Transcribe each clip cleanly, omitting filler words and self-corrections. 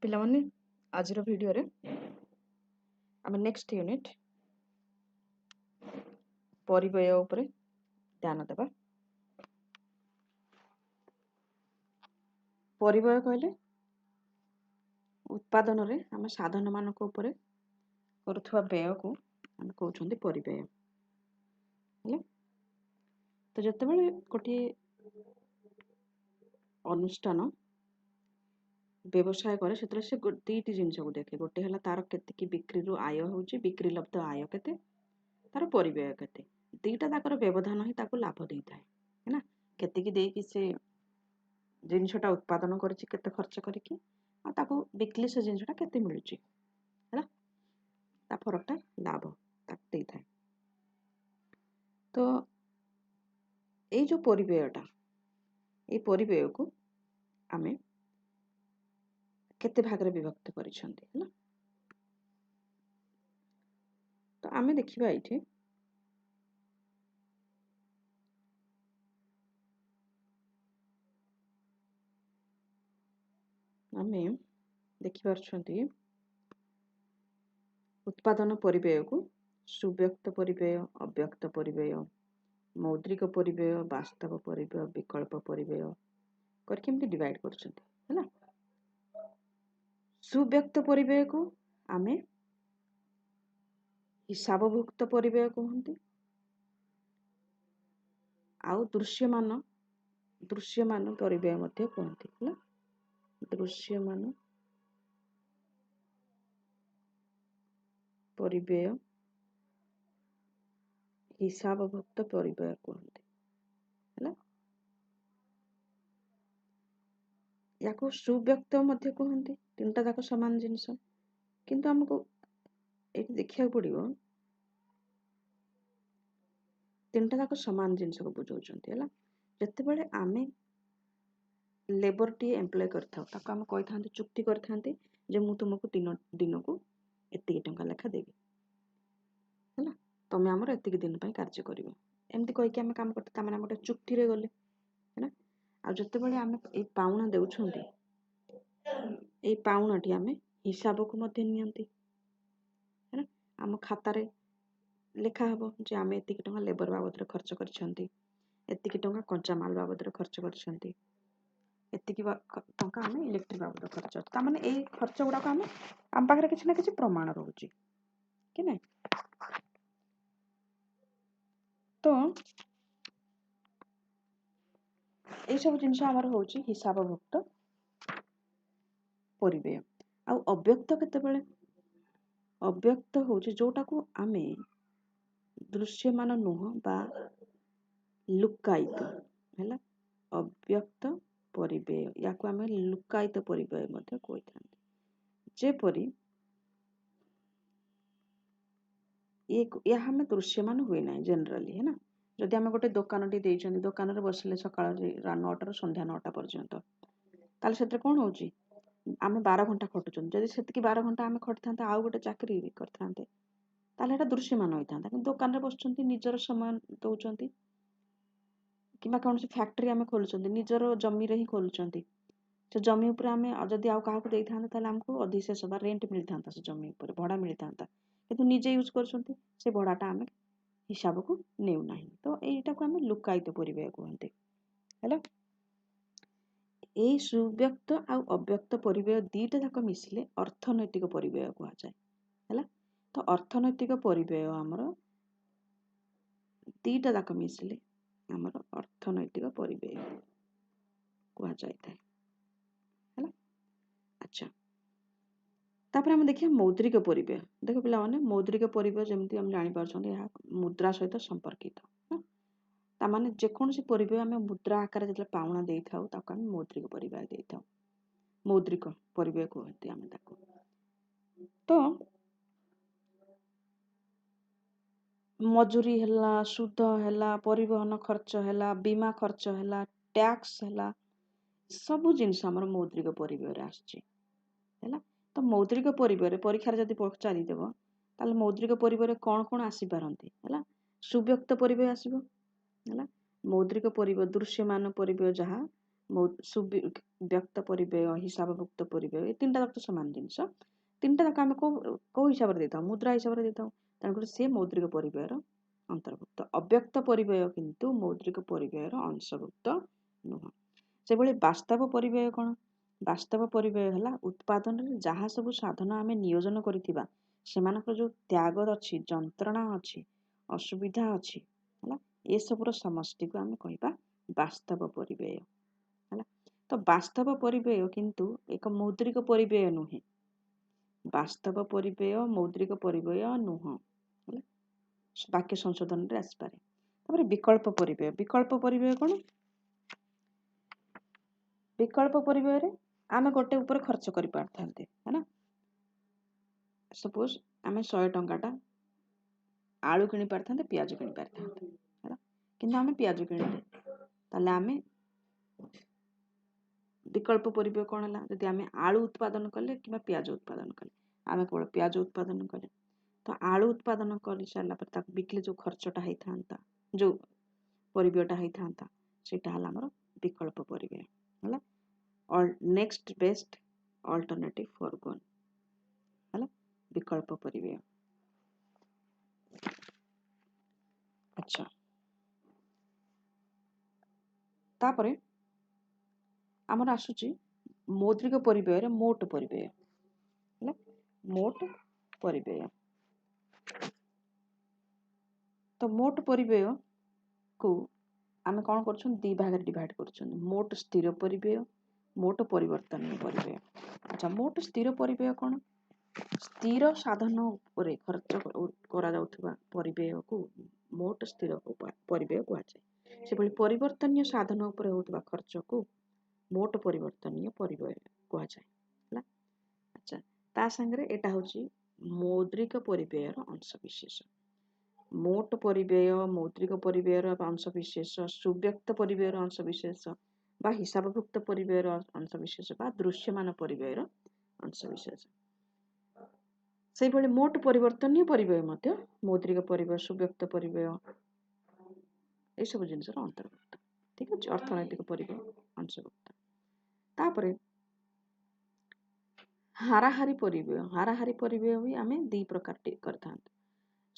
ପିଲାମାନେ ଆଜିର ଭିଡ଼ିଓରେ ଆମେ ନେକ୍ସଟ ୟୁନିଟ୍ ପରିବ୍ୟୟ ଉପରେ ଧ୍ୟାନ ଦେବା। ପରିବ୍ୟୟ କହିଲେ ଉତ୍ପାଦନରେ ଆମେ ସାଧନମାନଙ୍କ ଉପରେ କରୁଥିବା ବ୍ୟୟକୁ ଆମେ କହୁଛନ୍ତି ପରିବ୍ୟୟ। ହେଲା, ତ ଯେତେବେଳେ ଗୋଟିଏ ଅନୁଷ୍ଠାନ ବ୍ୟବସାୟ କରେ ସେତେବେଳେ ସେ ଦୁଇଟି ଜିନିଷକୁ ଦେଖେ। ଗୋଟେ ହେଲା ତାର କେତିକି ବିକ୍ରିରୁ ଆୟ ହେଉଛି, ବିକ୍ରି ଲବ୍ଧ ଆୟ କେତେ, ତାର ପରିବ୍ୟୟ କେତେ। ଦୁଇଟା ତାଙ୍କର ବ୍ୟବଧାନ ହିଁ ତାକୁ ଲାଭ ଦେଇଥାଏ। ହେଲା, କେତିକି ଦେଇକି ସେ ଜିନିଷଟା ଉତ୍ପାଦନ କରିଛି କେତେ ଖର୍ଚ୍ଚ କରିକି, ଆଉ ତାକୁ ବିକିଲେ ସେ ଜିନିଷଟା କେତେ ମିଳୁଛି। ହେଲା, ତା ଫରକଟା ଲାଭ ତାକୁ ଦେଇଥାଏ। ତ ଏଇ ଯୋଉ ପରିବ୍ୟୟଟା, ଏଇ ପରିବ୍ୟୟକୁ ଆମେ କେତେ ଭାଗରେ ବିଭକ୍ତ କରିଛନ୍ତି। ହେଲା, ତ ଆମେ ଦେଖିବା ଏଇଠି ଆମେ ଦେଖିପାରୁଛନ୍ତି ଉତ୍ପାଦନ ପରିବ୍ୟୟକୁ ସୁବ୍ୟକ୍ତ ପରିବ୍ୟୟ, ଅବ୍ୟକ୍ତ ପରିବ୍ୟୟ, ମୌଦ୍ରିକ ପରିବ୍ୟୟ, ବାସ୍ତବ ପରିବ୍ୟୟ, ବିକଳ୍ପ ପରିବ୍ୟୟ କରିକି ଏମିତି ଡିଭାଇଡ କରୁଛନ୍ତି। ହେଲା, ସୁବ୍ୟକ୍ତ ପରିବ୍ୟୟକୁ ଆମେ ହିସାବଭୁକ୍ତ ପରିବ୍ୟୟ କୁହନ୍ତି, ଆଉ ଦୃଶ୍ୟମାନ ପରିବ୍ୟୟ ମଧ୍ୟ କୁହନ୍ତି। ହେଲା, ଦୃଶ୍ୟମାନ ପରିବ୍ୟୟ, ହିସାବଭୁକ୍ତ ପରିବ୍ୟୟ କୁହନ୍ତି। ହେଲା, ୟାକୁ ସୁବ୍ୟକ୍ତ ମଧ୍ୟ କୁହନ୍ତି। ତିନିଟା ଯାକ ସମାନ ଜିନିଷ, କିନ୍ତୁ ଆମକୁ ଏଇଠି ଦେଖିବାକୁ ପଡିବ ତିନିଟା ଯାକ ସମାନ ଜିନିଷକୁ ବୁଝାଉଛନ୍ତି। ହେଲା, ଯେତେବେଳେ ଆମେ ଲେବରଟିଏ ଏମ୍ପ୍ଲୟ କରିଥାଉ ତାକୁ ଆମେ କହିଥାନ୍ତି, ଚୁକ୍ତି କରିଥାନ୍ତି ଯେ ମୁଁ ତୁମକୁ ଦିନକୁ ଏତିକି ଟଙ୍କା ଲେଖା ଦେବି। ହେଲା, ତମେ ଆମର ଏତିକି ଦିନ ପାଇଁ କାର୍ଯ୍ୟ କରିବ, ଏମିତି କହିକି ଆମେ କାମ କରିଥାଉ। ତାମାନେ ଆମେ ଗୋଟେ ଚୁକ୍ତିରେ ଗଲେ। ହେଲା, ଆଉ ଯେତେବେଳେ ଆମେ ଏଇ ପାଉଣା ଦେଉଛନ୍ତି, ଏଇ ପାଉଣାଟି ଆମେ ହିସାବକୁ ମଧ୍ୟ ନିଅନ୍ତି। ହେଲା, ଆମ ଖାତାରେ ଲେଖା ହବ ଯେ ଆମେ ଏତିକି ଟଙ୍କା ଲେବର ବାବଦରେ ଖର୍ଚ୍ଚ କରିଛନ୍ତି, ଏତିକି ଟଙ୍କା କଞ୍ଚାମାଲ ବାବଦରେ ଖର୍ଚ୍ଚ କରିଛନ୍ତି, ଏତିକି ଟଙ୍କା ଆମେ ଇଲେକ୍ଟ୍ରିକ୍ ବାବଦ ଖର୍ଚ୍ଚ ଅଛି। ତାମାନେ ଏଇ ଖର୍ଚ୍ଚ ଗୁଡାକ ଆମ ପାଖରେ କିଛି ନା କିଛି ପ୍ରମାଣ ରହୁଛି କି ନାଇଁ। ତ ଏଇସବୁ ଜିନିଷ ଆମର ହଉଛି ହିସାବଭୁକ୍ତ ପରିବ୍ୟୟ। ଆଉ ଅବ୍ୟକ୍ତ କେତେବେଳେ, ଅବ୍ୟକ୍ତ ହଉଛି ଯୋଉଟାକୁ ଆମେ ଦୃଶ୍ୟମାନ ନୁହଁ ବା ଲୁକାୟିତ। ହେଲା, ଅବ୍ୟକ୍ତ ପରିବ୍ୟୟ, ୟାକୁ ଆମେ ଲୁକାୟିତ ପରିବ୍ୟୟ ମଧ୍ୟ କହିଥାନ୍ତି। ଯେପରି ଏହା ଆମେ ଦୃଶ୍ୟମାନ ହୁଏ ନାହିଁ ଜେନେରାଲି। ହେଲା, ଯଦି ଆମେ ଗୋଟେ ଦୋକାନଟି ଦେଇଛନ୍ତି, ଦୋକାନରେ ବସିଲେ ସକାଳ 9ଟାରୁ ସନ୍ଧ୍ୟା 9ଟା ପର୍ଯ୍ୟନ୍ତ, ତାହେଲେ ସେଥିରେ କ'ଣ ହଉଛି, ଆମେ 12 ଘଣ୍ଟା ଖଟୁଛନ୍ତି। ଯଦି ସେତିକି 12 ଘଣ୍ଟା ଆମେ ଖଟିଥାନ୍ତେ ଆଉ ଗୋଟେ ଚାକିରି କରିଥାନ୍ତେ ତାହେଲେ ଏଟା ଦୃଶ୍ୟମାନ ହୋଇଥାନ୍ତା। କିନ୍ତୁ ଦୋକାନରେ ବସୁଛନ୍ତି, ନିଜର ସମୟ ଦଉଛନ୍ତି, କିମ୍ବା କୌଣସି ଫ୍ୟାକ୍ଟ୍ରି ଆମେ ଖୋଲୁଛନ୍ତି, ନିଜର ଜମିରେ ହିଁ ଖୋଲୁଛନ୍ତି। ସେ ଜମି ଉପରେ ଆମେ ଯଦି ଆଉ କାହାକୁ ଦେଇଥାନ୍ତେ ତାହେଲେ ଆମକୁ ଅଧିଶେଷ ବା ରେଣ୍ଟ ମିଳିଥାନ୍ତା, ସେ ଜମି ଉପରେ ଭଡ଼ା ମିଳିଥାନ୍ତା। କିନ୍ତୁ ନିଜେ ୟୁଜ୍ କରୁଛନ୍ତି, ସେ ଭଡ଼ାଟା ଆମେ ହିସାବକୁ ନେଉନାହିଁ। ତ ଏଇଟାକୁ ଆମେ ଲୁକାୟିତ ପରିବ୍ୟୟ କୁହନ୍ତି। ହେଲା, ଏଇ ସୁବ୍ୟକ୍ତ ଆଉ ଅବ୍ୟକ୍ତ ପରିବ୍ୟୟ ଦିଟା ଯାକ ମିଶିଲେ ଅର୍ଥନୈତିକ ପରିବ୍ୟୟ କୁହାଯାଏ। ହେଲା, ତ ଅର୍ଥନୈତିକ ପରିବ୍ୟୟ ଆମର ଦିଟା ଯାକ ମିଶିଲେ ଆମର ଅର୍ଥନୈତିକ ପରିବ୍ୟୟ କୁହାଯାଇଥାଏ। ହେଲା, ଆଚ୍ଛା, ତାପରେ ଆମେ ଦେଖିବା ମୌଦ୍ରିକ ପରିବ୍ୟୟ। ଦେଖ ପିଲାମାନେ, ମୌଦ୍ରିକ ପରିବ୍ୟୟ ଯେମିତି ଆମେ ଜାଣିପାରୁଛନ୍ତି ଏହା ମୁଦ୍ରା ସହିତ ସମ୍ପର୍କିତ। ତାମାନେ ଯେକୌଣସି ପରିବ୍ୟୟ ଆମେ ମୁଦ୍ରା ଆକାରରେ ଯେତେବେଳେ ପାଉଣା ଦେଇଥାଉ ତାକୁ ଆମେ ମୌଦ୍ରିକ ପରିବ୍ୟୟ ଦେଇଥାଉ, ମୌଦ୍ରିକ ପରିବ୍ୟୟ କୁହନ୍ତି ଆମେ ତାକୁ। ତ ମଜୁରୀ ହେଲା, ସୁଧ ହେଲା, ପରିବହନ ଖର୍ଚ୍ଚ ହେଲା, ବୀମା ଖର୍ଚ୍ଚ ହେଲା, ଟ୍ୟାକ୍ସ ହେଲା, ସବୁ ଜିନିଷ ଆମର ମୌଦ୍ରିକ ପରିବ୍ୟୟରେ ଆସୁଛି। ହେଲା, ତ ମୌଦ୍ରିକ ପରିବ୍ୟୟରେ ପରୀକ୍ଷାରେ ଯଦି ପଚାରିଦେବ ତାହେଲେ ମୌଦ୍ରିକ ପରିବ୍ୟୟରେ କ'ଣ କ'ଣ ଆସିପାରନ୍ତି। ହେଲା, ସୁବ୍ୟକ୍ତ ପରିବ୍ୟୟ ଆସିବ। ହେଲା, ମୌଦ୍ରିକ ପରିବ୍ୟୟ ଦୃଶ୍ୟମାନ ପରିବ୍ୟୟ ଯାହା ବ୍ୟକ୍ତ ପରିବ୍ୟୟ ହିସାବଭୁକ୍ତ ପରିବ୍ୟୟ ଏ ତିନିଟା ଯାକ ତ ସମାନ ଜିନିଷ। ତିନିଟା ଯାକ ଆମେ କୋଉ ହିସାବରେ ଦେଇଥାଉ? ମୁଦ୍ରା ହିସାବରେ ଦେଇଥାଉ। ତେଣୁକରି ସେ ମୌଦ୍ରିକ ପରିବ୍ୟୟର ଅନ୍ତର୍ଭୁକ୍ତ। ଅବ୍ୟକ୍ତ ପରିବ୍ୟୟ କିନ୍ତୁ ମୌଦ୍ରିକ ପରିବ୍ୟୟର ଅଂଶଭୁକ୍ତ ନୁହଁ। ସେଭଳି ବାସ୍ତବ ପରିବ୍ୟୟ କ'ଣ? ବାସ୍ତବ ପରିବ୍ୟୟ ହେଲା ଉତ୍ପାଦନରେ ଯାହା ସବୁ ସାଧନ ଆମେ ନିୟୋଜନ କରିଥିବା ସେମାନଙ୍କର ଯୋଉ ତ୍ୟାଗ ଅଛି, ଯନ୍ତ୍ରଣା ଅଛି, ଅସୁବିଧା ଅଛି, ହେଲା, ଏସବୁର ସମଷ୍ଟିକୁ ଆମେ କହିବା ବାସ୍ତବ ପରିବ୍ୟୟ। ହେଲା, ତ ବାସ୍ତବ ପରିବ୍ୟୟ କିନ୍ତୁ ଏକ ମୌଦ୍ରିକ ପରିବ୍ୟୟ ନୁହେଁ। ବାସ୍ତବ ପରିବ୍ୟୟ ମୌଦ୍ରିକ ପରିବ୍ୟୟ ନୁହଁ। ହେଲା, ବାକ୍ୟ ସଂଶୋଧନରେ ଆସିପାରେ। ତାପରେ ବିକଳ୍ପ ପରିବ୍ୟୟ। ବିକଳ୍ପ ପରିବ୍ୟୟ କ'ଣ? ବିକଳ୍ପ ପରିବ୍ୟୟରେ ଆମେ ଗୋଟେ ଉପରେ ଖର୍ଚ୍ଚ କରିପାରିଥାନ୍ତେ, ହେଲା। ସପୋଜ ଆମେ 100 ଟଙ୍କାଟା ଆଳୁ କିଣି ପାରିଥାନ୍ତେ, ପିଆଜ କିଣି ପାରିଥାନ୍ତେ, ହେଲା, କିନ୍ତୁ ଆମେ ପିଆଜ କିଣିଲେ, ତାହେଲେ ଆମେ ବିକଳ୍ପ ପରିବ୍ୟୟ କ'ଣ ହେଲା? ଯଦି ଆମେ ଆଳୁ ଉତ୍ପାଦନ କଲେ କିମ୍ବା ପିଆଜ ଉତ୍ପାଦନ କଲେ, ଆମେ କେବଳ ପିଆଜ ଉତ୍ପାଦନ କଲେ, ତ ଆଳୁ ଉତ୍ପାଦନ କରିସାରିଲା ପରେ ତାକୁ ବିକିଲେ ଯୋଉ ଖର୍ଚ୍ଚଟା ହେଇଥାନ୍ତା, ଯୋଉ ପରିବ୍ୟୟଟା ହେଇଥାନ୍ତା, ସେଇଟା ହେଲା ଆମର ବିକଳ୍ପ ପରିବ୍ୟୟ। ହେଲା, ନେକ୍ସଟ ବେଷ୍ଟ ଅଲ୍ଟରନେଟିଭ ଫରଗୋନ୍, ହେଲା, ବିକଳ୍ପ ପରିବ୍ୟୟ। ଆଚ୍ଛା, ତାପରେ ଆମର ଆସୁଛି ମୌଦ୍ରିକ ପରିବ୍ୟୟରେ ମୋଟ ପରିବ୍ୟୟ। ହେଲା, ମୋଟ ପରିବ୍ୟୟ। ତ ମୋଟ ପରିବ୍ୟୟକୁ ଆମେ କ'ଣ କରୁଛନ୍ତି? ଦି ଭାଗରେ ଡିଭାଇଡ୍ କରୁଛନ୍ତି। ମୋଟ ସ୍ଥିର ପରିବ୍ୟୟ, ମୋଟ ପରିବର୍ତ୍ତନୀୟ ପରିବ୍ୟୟ। ଆଚ୍ଛା, ମୋଟ ସ୍ଥିର ପରିବ୍ୟୟ କ'ଣ? ସ୍ଥିର ସାଧନ ଉପରେ ଖର୍ଚ୍ଚ କରାଯାଉଥିବା ପରିବ୍ୟୟକୁ ମୋଟ ସ୍ଥିର ପରିବ୍ୟୟ କୁହାଯାଏ। ସେଭଳି ପରିବର୍ତ୍ତନୀୟ ସାଧନ ଉପରେ ହେଉଥିବା ଖର୍ଚ୍ଚକୁ ମୋଟ ପରିବର୍ତ୍ତନୀୟ ପରିବ୍ୟୟ କୁହାଯାଏ। ହେଲା, ଆଚ୍ଛା, ତା ସାଙ୍ଗରେ ଏଇଟା ହେଉଛି ମୌଦ୍ରିକ ପରିବ୍ୟୟର ଅଂଶବିଶେଷ। ମୋଟ ପରିବ୍ୟୟ, ମୌଦ୍ରିକ ପରିବ୍ୟୟର ଅଂଶବିଶେଷ, ସୁବ୍ୟକ୍ତ ପରିବ୍ୟୟର ଅଂଶବିଶେଷ ବା ହିସାବଭୁକ୍ତ ପରିବ୍ୟୟର ଅଂଶବିଶେଷ ବା ଦୃଶ୍ୟମାନ ପରିବ୍ୟୟର ଅଂଶବିଶେଷ। ସେଇଭଳି ମୋଟ ପରିବର୍ତ୍ତନୀୟ ପରିବ୍ୟୟ ମଧ୍ୟ ମୌଦ୍ରିକ ପରିବ୍ୟୟ, ସୁବ୍ୟକ୍ତ ପରିବ୍ୟୟ ଏସବୁ ଜିନିଷର ଅନ୍ତର୍ଭୁକ୍ତ। ଠିକ ଅଛି, ଅର୍ଥନୈତିକ ପରିବ୍ୟୟ ଅଂଶଭୁକ୍ତ। ତାପରେ ହାରାହାରି ପରିବ୍ୟୟ। ହାରାହାରି ପରିବ୍ୟୟ ବି ଆମେ ଦି ପ୍ରକାର କରିଥାନ୍ତି।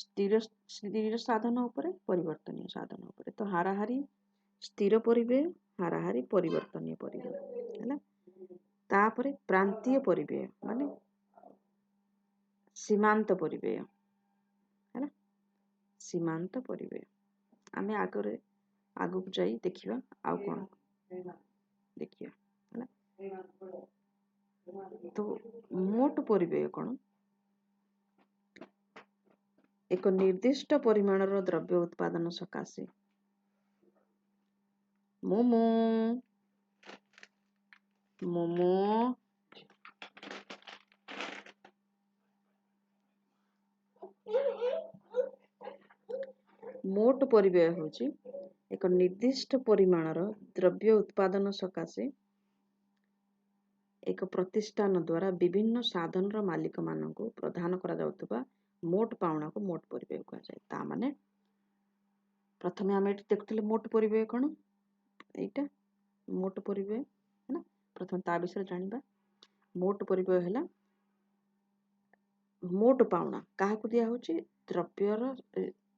ସ୍ଥିର ସାଧନ ଉପରେ, ପରିବର୍ତ୍ତନୀୟ ସାଧନ ଉପରେ। ତ ହାରାହାରି ସ୍ଥିର ପରିବ୍ୟୟ, ହାରାହାରି ପରିବର୍ତ୍ତନୀୟ ପରିବ୍ୟୟ। ହେଲା, ତାପରେ ପ୍ରାନ୍ତୀୟ ପରିବ୍ୟୟ ମାନେ ସୀମାନ୍ତ ପରିବ୍ୟୟ। ହେଲା, ସୀମାନ୍ତ ପରିବ୍ୟୟ ଆମେ ଆଗକୁ ଯାଇ ଦେଖିବା। ଆଉ କ'ଣ ଦେଖିବା? ହେଲା, ତ ମୋଟ ପରିବ୍ୟୟ କ'ଣ? ଏକ ନିର୍ଦ୍ଦିଷ୍ଟ ପରିମାଣର ଦ୍ରବ୍ୟ ଉତ୍ପାଦନ ସକାଶେ ମୋମୋ ମୋଟ ପରିବ୍ୟୟ ହେଉଛି ଏକ ନିର୍ଦ୍ଦିଷ୍ଟ ପରିମାଣର ଦ୍ରବ୍ୟ ଉତ୍ପାଦନ ସକାଶେ ଏକ ପ୍ରତିଷ୍ଠାନ ଦ୍ୱାରା ବିଭିନ୍ନ ସାଧନର ମାଲିକମାନଙ୍କୁ ପ୍ରଦାନ କରାଯାଉଥିବା ମୋଟ ପାଉଣାକୁ ମୋଟ ପରିବ୍ୟୟ କୁହାଯାଏ। ତା ମାନେ ପ୍ରଥମେ ଆମେ ଏଠି ଦେଖୁଥିଲେ ମୋଟ ପରିବ୍ୟୟ କ'ଣ? ଏଇଟା ମୋଟ ପରିବ୍ୟୟ ହେଲା। ପ୍ରଥମେ ତା ବିଷୟରେ ଜାଣିବା। ମୋଟ ପରିବ୍ୟୟ ହେଲା ମୋଟ ପାଉଣା କାହାକୁ ଦିଆହେଉଛି? ଦ୍ରବ୍ୟର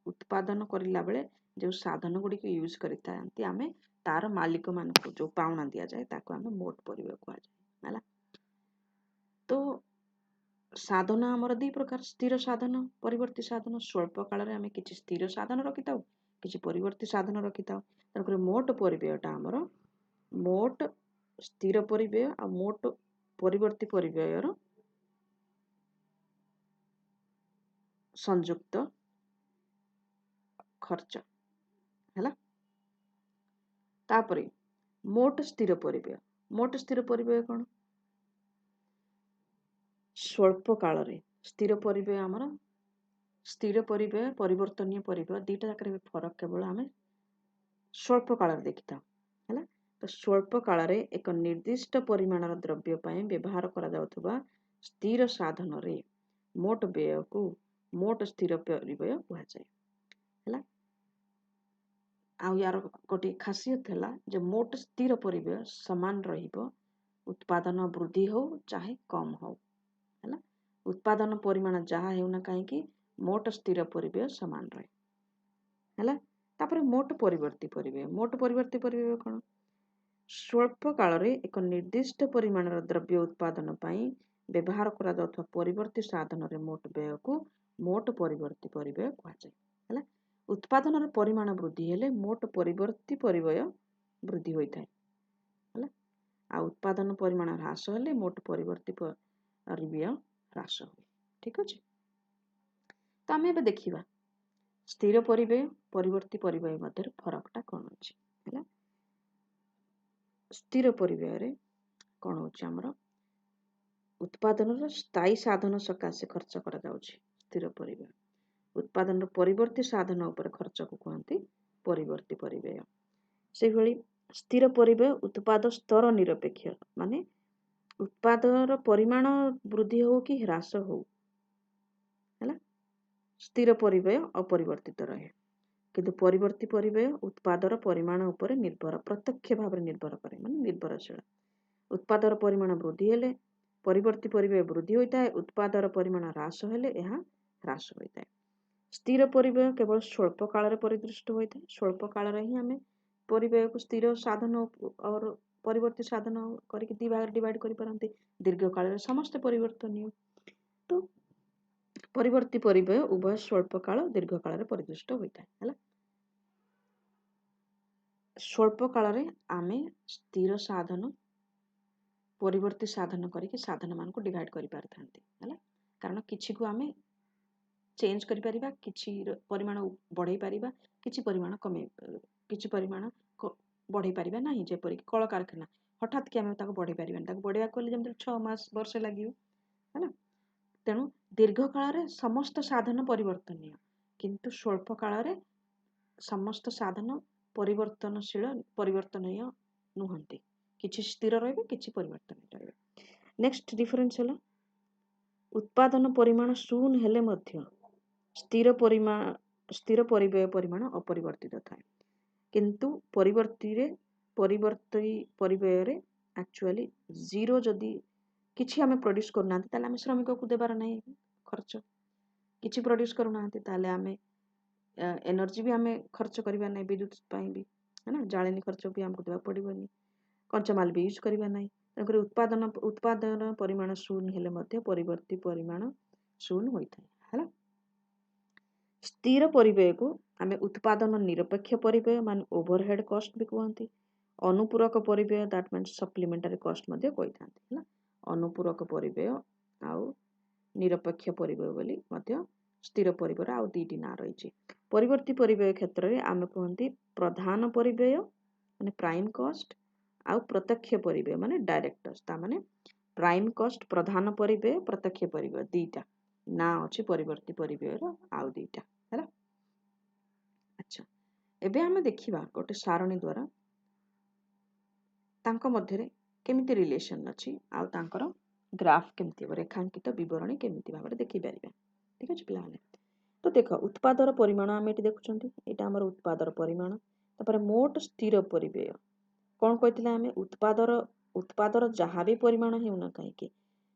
ଉତ୍ପାଦନ କରିଲା ବେଳେ ଯେଉଁ ସାଧନ ଗୁଡ଼ିକୁ ୟୁଜ୍ କରିଥାନ୍ତି ଆମେ, ତାର ମାଲିକମାନଙ୍କୁ ଯେଉଁ ପାଉଣା ଦିଆଯାଏ ତାକୁ ଆମେ ମୋଟ ପରିବ୍ୟୟ କୁହାଯାଏ। ହେଲା, ତ ସାଧନ ଆମର ଦି ପ୍ରକାର, ସ୍ଥିର ସାଧନ, ପରିବର୍ତ୍ତୀ ସାଧନ। ସ୍ୱଳ୍ପ କାଳରେ ଆମେ କିଛି ସ୍ଥିର ସାଧନ ରଖିଥାଉ, କିଛି ପରିବର୍ତ୍ତୀ ସାଧନ ରଖିଥାଉ। ତେଣୁକରି ମୋଟ ପରିବ୍ୟୟଟା ଆମର ମୋଟ ସ୍ଥିର ପରିବ୍ୟୟ ଆଉ ମୋଟ ପରିବର୍ତ୍ତୀ ପରିବ୍ୟୟର ସଂଯୁକ୍ତ ଖର୍ଚ୍ଚ। ହେଲା, ତାପରେ ମୋଟ ସ୍ଥିର ପରିବ୍ୟୟ। ମୋଟ ସ୍ଥିର ପରିବ୍ୟୟ କ'ଣ? ସ୍ୱଳ୍ପ କାଳରେ ସ୍ଥିର ପରିବ୍ୟୟ ଆମର ସ୍ଥିର ପରିବ୍ୟୟ, ପରିବର୍ତ୍ତନୀୟ ପରିବ୍ୟୟ ଦିଟା ଯାକରେ ଫରକ କେବଳ ଆମେ ସ୍ୱଳ୍ପ କାଳରେ ଦେଖିଥାଉ। ହେଲା, ତ ସ୍ୱଳ୍ପ କାଳରେ ଏକ ନିର୍ଦ୍ଦିଷ୍ଟ ପରିମାଣର ଦ୍ରବ୍ୟ ପାଇଁ ବ୍ୟବହାର କରାଯାଉଥିବା ସ୍ଥିର ସାଧନରେ ମୋଟ ବ୍ୟୟକୁ ମୋଟ ସ୍ଥିର ପରିବ୍ୟୟ କୁହାଯାଏ। ହେଲା, ଆଉ यार गोटे खासियत है जे मोट स्थिर परिव्यय समान रहिबो उत्पादन वृद्धि हो चाहे कम हो है उत्पादन परिमाण जहाँ हेउना कहीं मोट स्थिर परिव्यय समान रहे है तापर मोट परिवर्ती परिव्यय कौन स्वल्प काल रे एक निर्दिष्ट परिमाणर द्रव्य उत्पादन पाई व्यवहार करा जाउथवा परिवर्ती साधन रे मोट व्यय को मोट परिवर्ती परिव्यय कहुए है उत्पादन परिमाण वृद्धि हेले मोट परिवर्ती परिव्यय वृद्धि होता है आ उत्पादन परिमाण ह्रास हेले मोट परिवर्ती परिव्यय ह्रास हुए ठीक अच्छे तो आम ए देखा स्थिर परिव्यय परिवर्ती परिव्यय मध्य फरकटा कौन अच्छी है स्थिर परिव्यय कौन होमर उत्पादन स्थायी साधन सकाशे खर्च करा जाउछि स्थिर परिव्यय उत्पादन परिवर्ती साधन उपर खर्च को कहते परिवर्ती परिव्यय से भली स्थिर परिव्यय उत्पाद स्तर निरपेक्ष माने उत्पादर परिमाण वृद्धि हो कि ह्रास हो है स्थिर परिव्यय अपरिवर्तित रहे किंतु परिवर्ती परिव्यय उत्पादर परिमाण उपर निर्भर प्रत्यक्ष भाव निर्भर करे माने निर्भरशील उत्पादर परिमाण वृद्धि हेले परिवर्ती परिव्यय वृद्धि होता है उत्पादर परिमाण ह्रास हेले यह ह्रास होता है स्थिर परिव्यय केवल स्वल्प काल परिदृष्ट होता है स्वल्प काल ही आम परिव्यय को स्थिर साधन और परिवर्ती साधन करके दी भाग डिवाइड कर दीर्घ काल समस्त परिवर्तनीय तो परिवर्ती परिव्यय उभय स्वल्प काल दीर्घ काल परिदृष्ट होता है स्वल्प काल आमे स्थिर साधन परिवर्ती साधन करके साधन मान को डिवाइड कर पारि है कारण किसी को आमे चेंज कर परिबा किछि परिमाण बढ़ाई पारिबा किछि परिमाण कमे किछि परिमाण बढ़ाई पारिबा नाही जेपरि कल कारखाना हठात कि आमे ताको बढ़ाई पारिबानी ताको बढ़ाइबा कोले जेमति 6 मास वर्ष लागियो है तेणु दीर्घ काल रे समस्त साधन परिवर्तनीय किंतु स्वल्प काल रे समस्त साधन परिवर्तनशील परिवर्तनीय नुहंती किछि स्थिर रहबे किछि परिवर्तन रहबे नेक्स्ट डिफरेंस हला उत्पादन परिमाण शून्य हेले मध्य स्थिर परिव्यय परिमाण अपरिवर्तित थाए किंतु परिवर्ती परिव्यय रे एक्चुअली जीरो जदि किछि हमें प्रोड्यूस करना ताले हमें श्रमिक को देबार नहीं खर्च किछि प्रोड्यूस करना ताले हमें एनर्जी भी हमें खर्च करबा नहीं विद्युत पाई भी है ना जाळेनी खर्च भी हमको देबा पड़िबनी कच्चा माल भी यूज करबा नहीं तेणुकर उत्पादन परिमाण शून्य हेले मध्य परिवर्ती परिमाण शून्य होइथाय है स्थिर परिव्यय को आम उत्पादन निरपेक्ष परिव्यय मान ओवरहेड कॉस्ट भी कहते अनुपूरक परिव्यय दैट मीन्स सप्लीमेंटरी कॉस्ट मध्य कही अनुपूरक परिव्यय आउ निरपेक्ष परिव्यय बोली मध्य स्थिर परिव्यय आउ दुईटी ना रही परिवर्ती परिव्यय क्षेत्र में आम कहते प्रधान परिव्यय माने प्राइम कॉस्ट आउ प्रत्यक्ष परिव्यय माने डायरेक्ट कॉस्ट माने प्राइम कॉस्ट प्रधान परिव्यय प्रत्यक्ष परिव्यय दुईटा ना अच्छे परिवर्ती परिव्यय आउ दुईटा है अच्छा एबे आमे देखिबा गोटे सारणी द्वारा तांको मध्यरे केमिति रिलेशन अछि आउ तांकर ग्राफ केमिति रेखांकित विवरणी केमिति भाबरे देखि पारिबा ठीक अछि पिला माने तो देखो उत्पादर परिमाण आमे एटी देखुचंती एटा हमर उत्पादर परिमाण तापर मोट स्थिर परिव्यय कोन कहतिला आमे उत्पादर जहाँ भी परिमाण हेउना काहे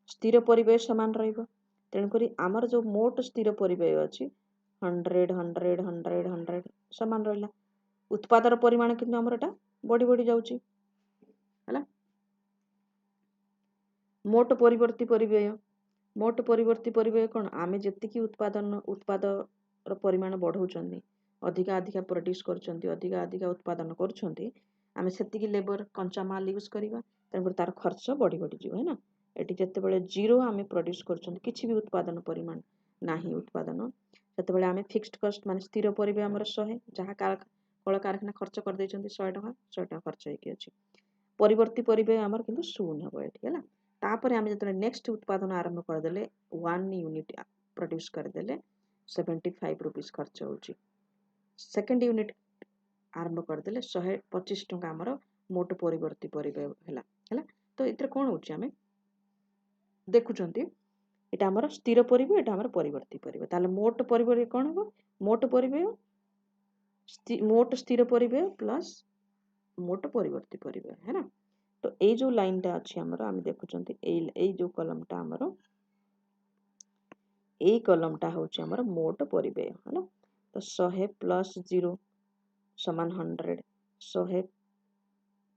स्थिर परिव्यय समान रहइबो तेणु करी आमर जो मोट स्थिर परिव्यय अछि 100 समान रहिला उत्पादर परिमाण किंतु हमर एटा बढ़ी बढ़ी जाउची हैला मोट परिवर्ती परिव्यय कोन आमे जेतिकी उत्पादर परिमाण बढ़ौचंदी अधिका अधिका प्रोड्यूस करचंदी अधिका उत्पादन करचंदी आमे सेतिकी लेबर कंचा माल यूज करिबा तेणु तार खर्च बढ़ी बढ़ी जिवो है ना एटी जते बेले जीरो आमे प्रोड्यूस करचंदी किछि भी उत्पादन परिमाण नाही उत्पादन सेते आम फिक्स्ड कॉस्ट मान स्थिर परिव्यय आमर 100 जहाँ कल कारखाना खर्च कर 100 टका खर्च होगी अच्छी परिवर्ती परिव्यय आमर किंतु शून्य हम ये है तापर आम जो नेक्स्ट उत्पादन आरंभ करदे 1 यूनिट प्रोड्यूस करदे 75 रुपीस खर्च होची सेकेंड यूनिट आरंभ करदे 125 टका आमर मोट परिवर्ती परिव्यय है तो ये कौन होची आम देखुचंती एटा हमर स्थिर परिव्यय एटा हमर परिवर्ती परिव्यय ताले मोट परिव्यय कोन हो मोट परिव्यय मोट स्थिर परिव्यय प्लस मोट परिवर्ती परिव्यय है ना। तो ये जो लाइन टा अच्छी आमर आम देखुं ये जो कलम टा आमर ये कलम टा हूँ आमर मोट परिव्यय है ना। तो 100 प्लस 0 समान 100 100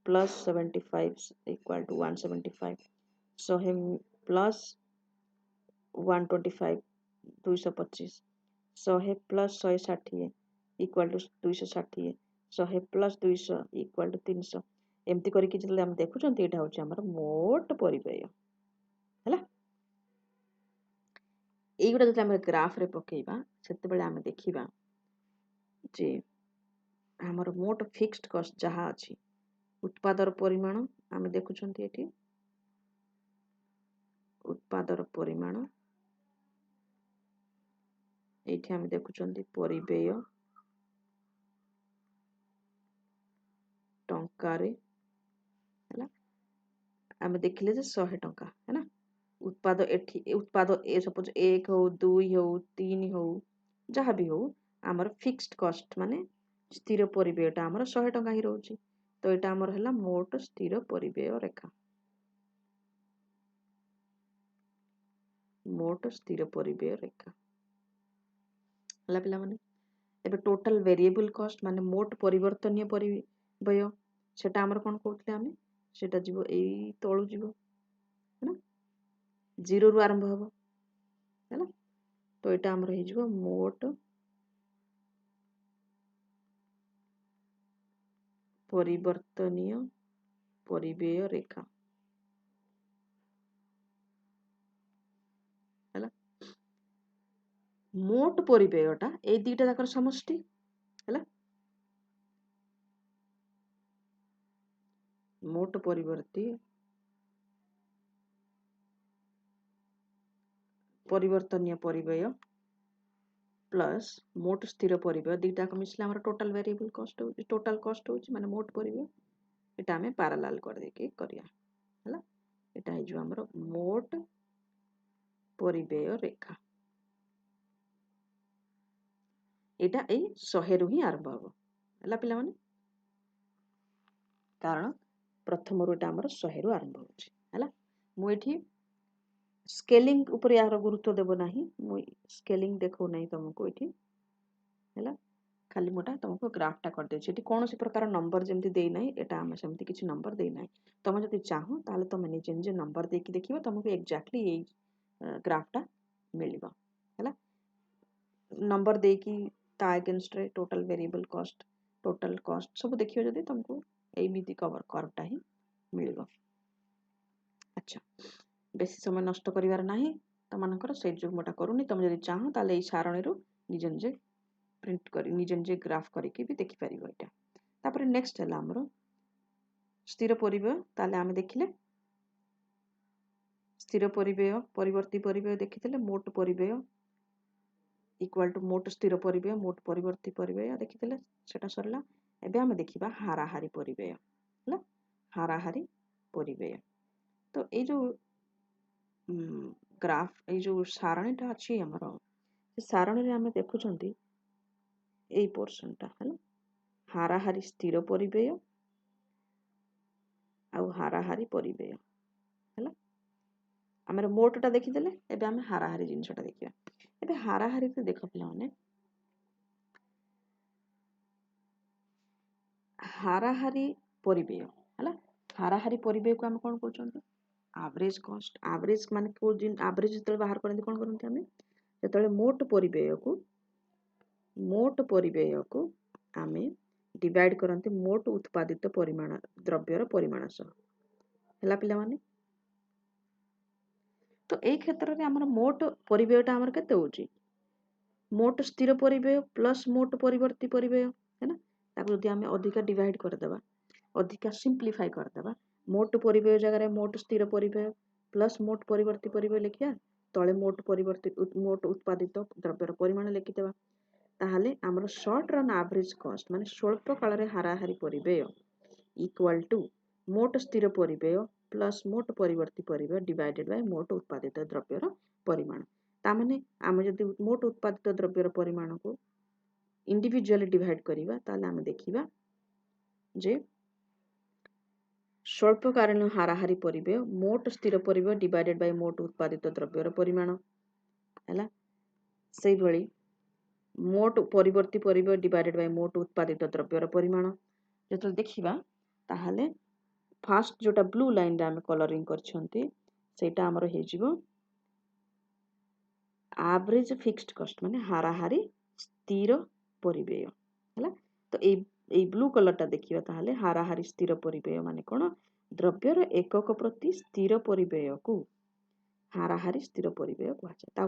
plus 75 equal to 175 100 plus 125 225 100 plus 160 equal to 260 100 plus 200 equal to 300 एमती करके जब हम देखुं यहाँ हूँ आमर मोट परिव्यय है। এইগুলা যদি আমরা গ্রাফরে পকাইবা সেତେବେଳେ ଆମେ ଦେଖିବା ଯେ ଆମର ମୋଟ ଫିକ୍ସড କଷ୍ଟ ଯାହା ଅଛି ଉତ୍ପାଦର ପରିମାଣ ଆମେ ଦେଖୁଛନ୍ତି ଏଠି ଉତ୍ପାଦର ପରିମାଣ ଏଇଠି ଆମେ ଦେଖୁଛନ୍ତି ପରିବ୍ୟୟ ଟଙ୍କାରେ ହେଲା ଆମେ ଦେଖିଲେ ଯେ 100 ଟଙ୍କା है ना। उत्पाद एठी उत्पाद ए सपोज 1 हो 2 हो 3 हो जहाँ भी हो आमर फिक्स्ड कॉस्ट माने स्थिर परिव्ययटा आमर 100 टंका ही रहउची। तो एटा आमर हला मोट स्थिर परिव्यय रेखा मोट स्थिर परिव्यय रेखा हला पिला माने एबे टोटल वेरिएबल कॉस्ट माने मोट परिवर्तनीय परिव्यय सेटा आमर कोन कहउतले आमे सेटा जीवो एई तळु जीवो है ना 0 रु आरंभ हबो है ना। तो एटा आमर हे जीवो मोट परिवर्तनीय परिव्यय रेखा है मोट परिव्ययटा ए दुईटा जाकर समष्टि है मोट परिवर्तनीय परिव्यय प्लस मोट स्थिर परिव्यय दुईटा मिसले आमर टोटल वेरिएबल कॉस्ट हो टोटल कॉस्ट हो माने मोट परिव्यय एटा हमें पैरेलल कर देके करिया है एटा हे जो आमर मोट परिव्यय रेखा एटा ए 100 रु ही आरंभ हबो हला पिला माने कारण प्रथम रो एटा आमर 100 रु आरंभ होछि हला मु एठी स्केलिंग ऊपर यार गुरुत्व देबो नाही मु स्केलिंग देखो नाही तुमको एठी हला खाली मोटा तुमको ग्राफटा कर देछि एठी कोनोसी प्रकार नंबर जेमति देई नाही एटा हम सेमति किछि नंबर देई नाही तुम जदि चाहो ताले तुम निजे निजे नंबर देकी देखिबो तुमको एग्जैक्टली एई ग्राफटा मिलिबो हला नंबर देकी ता अगेंस्ट रे टोटल वेरिएबल कॉस्ट सब देखियो जदि तुमको एई मिति कवर करटा ही मिलिबो। अच्छा बेसी समय नष्ट करिवार नाही तमनकर से जो मोटा करूनी तुम जदि चाहो ताले एई सारणी रु निजे निजे प्रिंट करी निजे निजे ग्राफ करके भी देखि परिबो एटा। तापर नेक्स्ट हला हमरो स्थिर परिव्यय ताले आमे देखिले स्थिर परिव्यय परिवर्ती परिव्यय देखितले मोट परिव्यय इक्वल टू मोट स्थिर परिव्यय मोट परिवर्ती परिव्यय देखितले सेटा सरला एबे आमे देखिबा हाराहारी परिव्यय हला हाराहारी परिव्यय। तो ए जो ग्राफ ए जो सारणीटा अछि हमरो से सारणी रे आमे देखुचंती এই পোর্শনটা হলো হারাহারি স্থির পরিব্যয় ଆଉ ହାରାହାରି ପରିବ୍ୟୟ ହେଲା ଆମର ମୋଟଟା ଦେଖିଦେଲେ ଏବେ ଆମେ ହାରାହାରି ଜିନିଷଟା ଦେଖିବା। ଏବେ ହାରାହାରିରେ ଦେଖ ପିଲାମାନେ ହାରାହାରି ପରିବ୍ୟୟ ହେଲା ହାରାହାରି ପରିବ୍ୟୟକୁ ଆମେ କଣ କହୁଛନ୍ତି ଆଭରେଜ କଷ୍ଟ ଆଭରେଜ ମାନେ କୋଉ ଆଭରେଜ ଯେତେବେଳେ ବାହାର କରନ୍ତି କଣ କରନ୍ତି ଆମେ ଯେତେବେଳେ ମୋଟ ପରିବ୍ୟୟକୁ ଆମେ डिवाइड करते मोट उत्पादित परिमाण द्रव्यर परिमाण सह है पिलाने। तो यही क्षेत्र में आमर मोट परिव्ययटा आमर केते होची मोट स्थिर परिव्यय प्लस मोट परिवर्ती परिव्यय है ना ताको यदि आमे अधिका डिवाइड कर देबा अधिका सिंपलीफाई कर देबा मोट परिव्यय जगह मोट स्थिर परिव्यय प्लस मोट परिवर्ती परिव्यय लिखिया तळे मोट परिवर्ती मोट उत्पादित द्रव्यर परिमाण लिखि देबा ताहले आमर शॉर्ट रन एवरेज कॉस्ट माने स्वल्प काल रे हाराहारी परिव्यय इक्वल टू मोट स्थिर परिव्यय प्लस मोट परिवर्ती परिव्यय डिवाइडेड बाय मोट उत्पादित द्रव्यर परिमाण। तामाने आमे जदि मोट उत्पादित द्रव्यर परिमाण को इंडिविजुअली डिवाइड करिवा ताले आमे देखिबा जे स्वल्पकालीन हाराहारी परिव्यय मोट स्थिर परिव्यय डिवाइडेड बाय मोट उत्पादित द्रव्यर परिमाण हैला सेही भली मोट परिवर्ती परिव्यय डिवाइडेड बाय मोट उत्पादित द्रव्यर परिमाण जेतल देखिबा ताहाले फास्ट जोटा ब्लू लाइन रे आमे कलरिंग करछंती सेटा हमर हे जिवो एवरेज फिक्स्ड कॉस्ट माने हाराहारी स्थिर परिव्यय हैला तो ए ब्लू कलरटा देखिबा ताहाले हाराहारी स्थिर परिव्यय माने कोन द्रव्यर एकक प्रति स्थिर परिव्यय को हाराहारी स्थिर परिव्यय कुहा जाय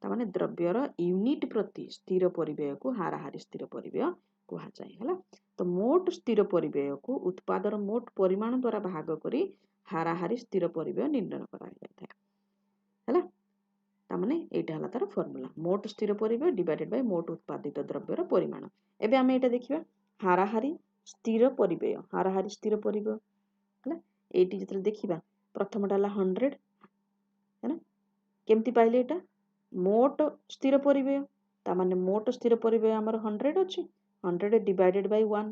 ता माने द्रव्यर यूनिट प्रति स्थिर परिव्यय को हाराहारी स्थिर परिव्यय कुहा जाय हैला तो मोट स्थिर परिव्यय को उत्पादर मोट परिमाण द्वारा भाग करी हाराहारी स्थिर परिव्यय निर्णय करा जाय हैला ता माने एटा हला तार फार्मूला मोट स्थिर परिव्यय डिवाइडेड बाय मोट उत्पादित द्रव्यर परिमाण एबे आमे एटा देखिबा हाराहारी स्थिर परिव्यय हैला एटी जतले देखिबा प्रथमटा हला 100 है ना केमती पाइले एटा मोट स्थिर परिव्यय ता माने मोट स्थिर परिव्यय हमर 100 अछि 100 डिवाइडेड बाय 1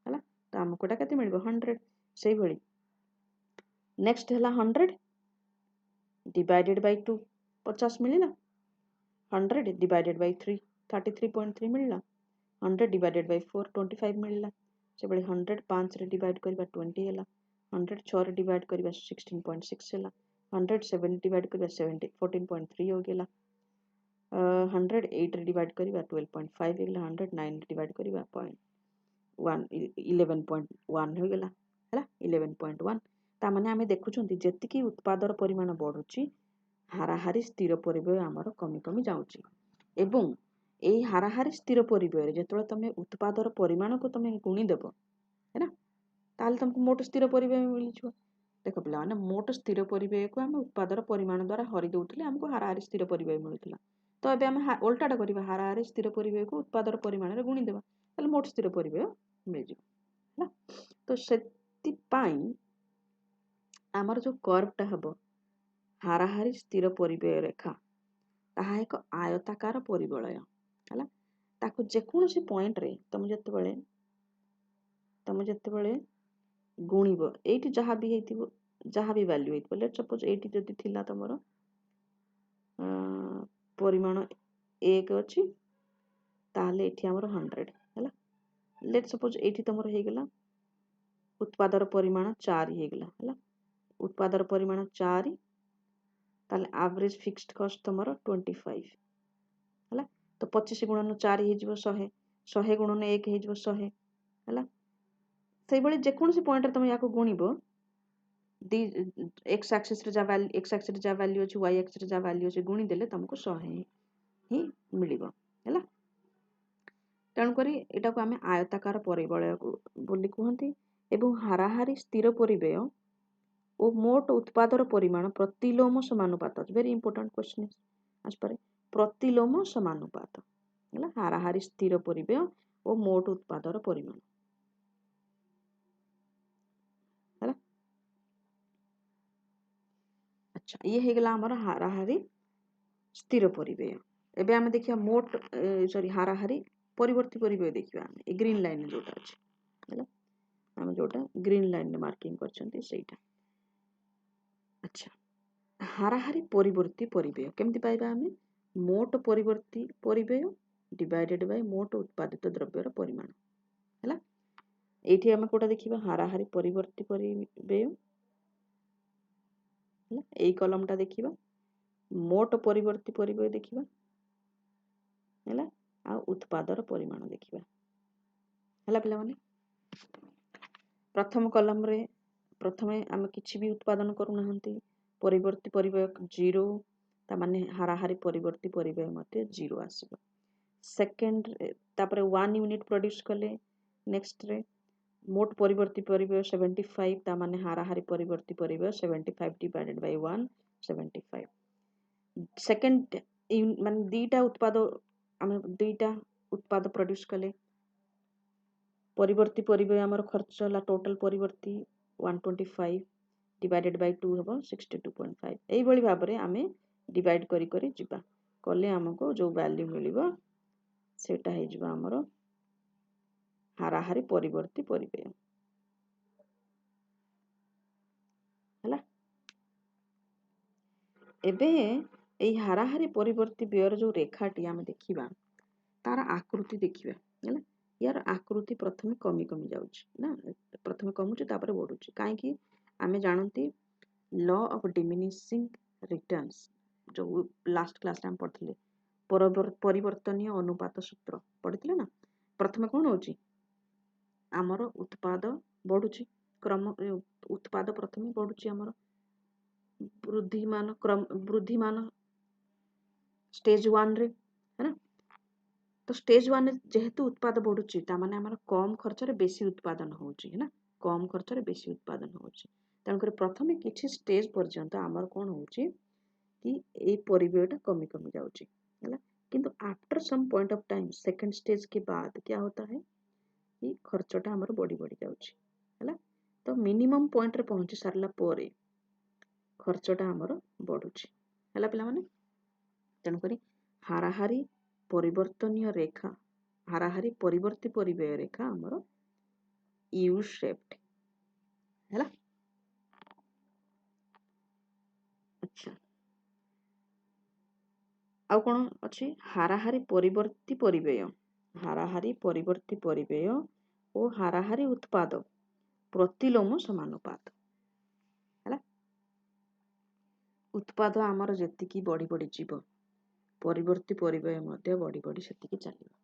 हैला तो हमको एटा केते मिलबो 100 सेही भली नेक्स्ट हला 100 divided by 2 50 मिलिला 100 divided by 3 33.3 मिलिला 100 divided by 4 25 मिलिला से बड़ी 100 5 रे डिवाइड करबा 20 हैला 100 6 रे डिवाइड करबा 16.6 हैला 100 7 डिवाइड करबा 70 14.3 हो गेला 100 8 रे डिवाइड करबा 12.5 हैला 100 9 रे डिवाइड करबा 0.1 11.1 हो गेला हैला 11.1 ता माने आमे देखुछंती जेतिकी उत्पादर परिमाण बढुची हाराहारी स्थिर परिव्यय हमर कमी कमी जाउची एवं एई हाराहारी स्थिर परिव्यय जेतले तमे उत्पादर परिमाण को तमे गुणी देबो है ना ताले तुमको मोट स्थिर परिव्यय मिली छ देखो पिला माने मोट स्थिर परिव्यय को हम उत्पादर परिमाण द्वारा हरि दउतले हमको हाराहारी स्थिर परिव्यय मिलुतला तो एबे हम उल्टाटा करिबा हाराहारी स्थिर परिव्यय को उत्पादर परिमाण रे गुणी देबा ताले मोट स्थिर परिव्यय मिल जिवो ना तो सेति पाई हमर जो कर्वटा हबो हाराहारी स्थिर परिव्यय रेखा ताहा एक आयताकार परिवलय हैला ताको जेकोसी पॉइंट रे तुम जत्ते गुणिबो एठी जहाँ भी वैल्यू हेतिबो लेट सपोज एठी जदि थिला तमरो परिमाण 1 अछि ताले एठी हमर 100 हैला लेट सपोज एठी तमरो हे गेला उत्पादर परिमाण 4 हे गेला हैला उत्पादर परिमाण 4 ताले एवरेज फिक्स्ड कॉस्ट तमरो 25 हैला तो 25 गुणन 4 हे जिवो 100 100 गुणन 1 हे जिवो 100 हैला सेही बळे जेकोसी पॉइंट रे तुम याको गुणिबो दी एक्स एक्सिस रे जा वैल्यू अछि वाई एक्सिस रे जा वैल्यू अछि गुणी देले तुमको 100 ही मिलिबो हैला तण करी एटा को हमें आयताकार परिवलय बोली कहंती एवं हाराहारी स्थिर परिव्यय ओ मोट उत्पादर परिमाण प्रतिलोम समानुपात वेरी इंपोर्टेंट क्वेश्चन आज पर प्रतिलोम समानुपात हैला हाराहारी स्थिर परिव्यय ओ मोट उत्पादर परिमाण हैला अच्छा ये हे गेला हमर हाराहारी स्थिर परिव्यय एबे हम देखिया मोट सॉरी हाराहारी परिवर्ती परिव्यय देखिबा हम ए ग्रीन लाइन जोटा अछि हैला हम जोटा ग्रीन लाइन में मार्किंग करछंती सेटा अच्छा हाराहारी परिवर्ती परिव्यय केमति पाइबा हमें मोट परिवर्ती परिव्यय डिवाइडेड बाय मोट उत्पादित द्रव्यर परिमाण हैला एठी हम कोटा देखिबा हाराहारी परिवर्ती परिव्यय हैला एई कॉलमटा देखिबा मोट परिवर्ती परिव्यय देखिबा हैला आ उत्पादर परिमाण देखिबा हैला पिला माने प्रथम कॉलम रे प्रथमे हम किछि भी उत्पादन करू नहंती परिवर्ती परिव्यय 0 ता माने हाराहारी परिवर्ती परिव्यय मते 0 आसीबो सेकंड तापर 1 यूनिट प्रोड्यूस कले नेक्स्ट रे मोट परिवर्ती परिव्यय 75 ता माने हाराहारी परिवर्ती परिव्यय 75 डिवाइडेड बाय 1 75 सेकंड माने दीटा उत्पाद हम दुईटा उत्पाद प्रोड्यूस कले परिवर्ती परिव्यय हमर खर्च हला टोटल परिवर्ती 125 डिवाइडेड बाय 2 हबो 62.5 एई बळी भाबरे हमें डिवाइड करी करी जिबा कले हमको जो वैल्यू मिलिबो सेटा हेजिबा हमरो हाराहारी परिवर्ती परिबेय हला। एबे एई हाराहारी परिवर्ती व्ययर जो रेखाटी आमे देखिबा तार आकृति देखिबा हला। यार आकृति प्रथमे कमी कमी जाउछि ना, प्रथमे कमुछि तापर बढुछि काहेकि आमे जानंती लॉ ऑफ डिमिनिशिंग रिटर्न्स जो लास्ट क्लास रे हम पढ़थिले परिवर्तनीय अनुपात सूत्र पढ़िथिले ना। प्रथमे कोन होछि हमर उत्पाद बढुछि क्रम उत्पाद प्रथमे बढुछि हमर वृद्धिमान स्टेज 1 रे है ना। तो स्टेज 1 जेहेतु उत्पाद बढ़ुची तामाने हमर कम खर्च रे बेसी उत्पादन होउची है ना, कम खर्च रे बेसी उत्पादन होउची। तेणुकर प्रथमे किछि स्टेज पर्यंत हमर कोन होउची कि ए परिव्ययटा कमी कमी जाउची हैला। किंतु after some point of time second stage के बाद क्या होता है कि खर्चटा हमर बढ़ी बढ़ी जाउची हैला। तो मिनिमम पॉइंट रे पहुंची सारला परे खर्चटा हमर बढ़ुची हैला पिला माने। तेणुकरी हाराहारी परिवर्तनीय रेखा हाराहारी परिवर्ती परिव्यय रेखा हमर यू शेप्ड हैला। अच्छा आउ कोन अछि हाराहारी परिवर्ती परिव्यय, हाराहारी परिवर्ती परिव्यय ओ हाराहारी उत्पाद प्रतिलोम समानुपात हैला। उत्पाद हमर जेतिकी बढ़ी बढ़ी जीव परिवर्ती परिव्यय मध्य बढ़ी बढ़ी सेतिकी चलिबा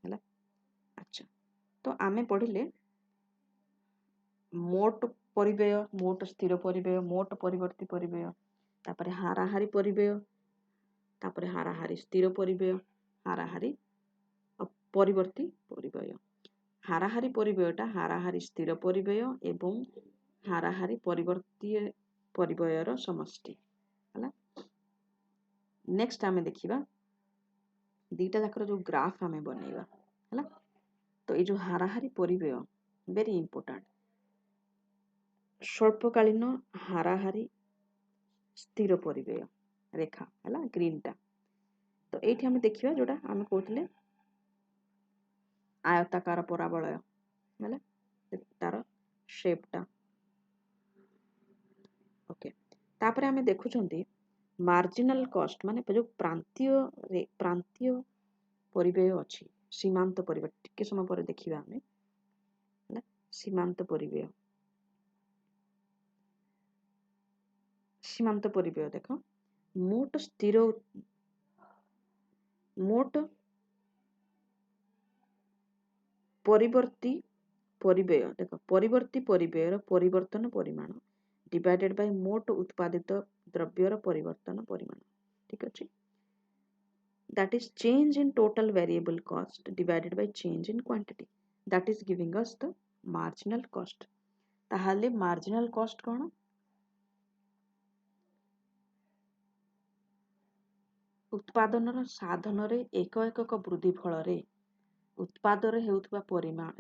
हैला। अच्छा तो आमे पढ़िले मोट परिव्यय, मोट स्थिर परिव्यय, मोट परिवर्ती परिव्यय, तापरे हाराहारी परिव्यय, तापरे हाराहारी स्थिर परिव्यय, हाराहारी परिवर्ती परिव्यय। हाराहारी परिव्ययटा हाराहारी स्थिर परिव्यय एवं हाराहारी परिवर्ती परिव्ययर समष्टि हैला। नेक्स्ट आमे देखिबा दीटा जाकर जो ग्राफ आमे बनेइबा हैला। तो ये जो हाराहारी परिव्यय वेरी इंपोर्टेंट, स्वल्पकालीन हाराहारी स्थिर परिव्यय रेखा हैला ग्रीन टा। तो एठी हमें देखिबा जोटा हमें कहउतले आयताकार परावलय हैला तार शेप टा ओके। तापरे हमें देखुछंती मार्जिनल कॉस्ट माने जो प्रांतीय परिव्यय अछि सीमांत परिव्यय टिके समय पर देखिबा हमें हैला। सीमांत परिव्यय, सीमांत परिव्यय देखो मोट स्थिर मोट परिवर्ती परिव्यय देखो परिवर्ती परिव्ययर परिवर्तन परिमाण डिवाइडेड बाय मोट उत्पादित द्रव्यर परिवर्तन परिमाण ठीक अछि। That is change in total variable cost divided by change in quantity, that is giving us the marginal cost। ताहाले marginal cost कोन उत्पादनर साधनरे एक एकक वृद्धि फଳରେ उत्पादरे हेउथबा परिमाण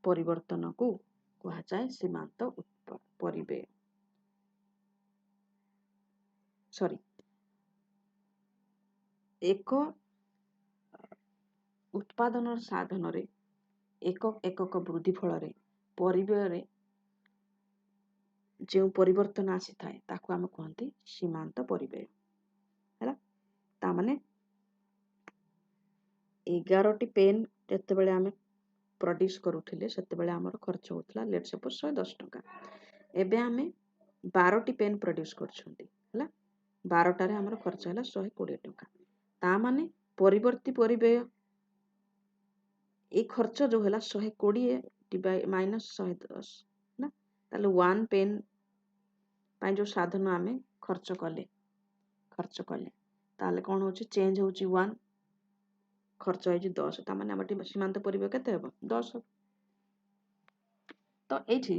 परिवर्तन को कहा जाए सीमांत परिव्यय सॉरी एक उत्पादन साधन एक एकक वृद्धि फल परिव्यय जो परिवर्तन आसी थाए ताको आम कहते सीमांत परिव्यय है। तामाने 11टी पेन जेतेबेले आमे प्रोड्यूस करूथिले सेतेबेले हमर खर्च होतला लेट्स सपोज 110 टका। एबे आमे 12टी पेन प्रोड्यूस करछंती हैला 12टारे हमर खर्च हैला 120 टका। ता माने परिवर्ती परिव्यय ए खर्च जो हैला 120 डिवाइड माइनस 110 ना ताले 1 पेन पाई जो साधन आमे खर्च कले ताले कोन होची चेंज होची 1 खर्च है 10 ता माने हमर सीमांत परिव्यय केते हेबो 10। तो एठी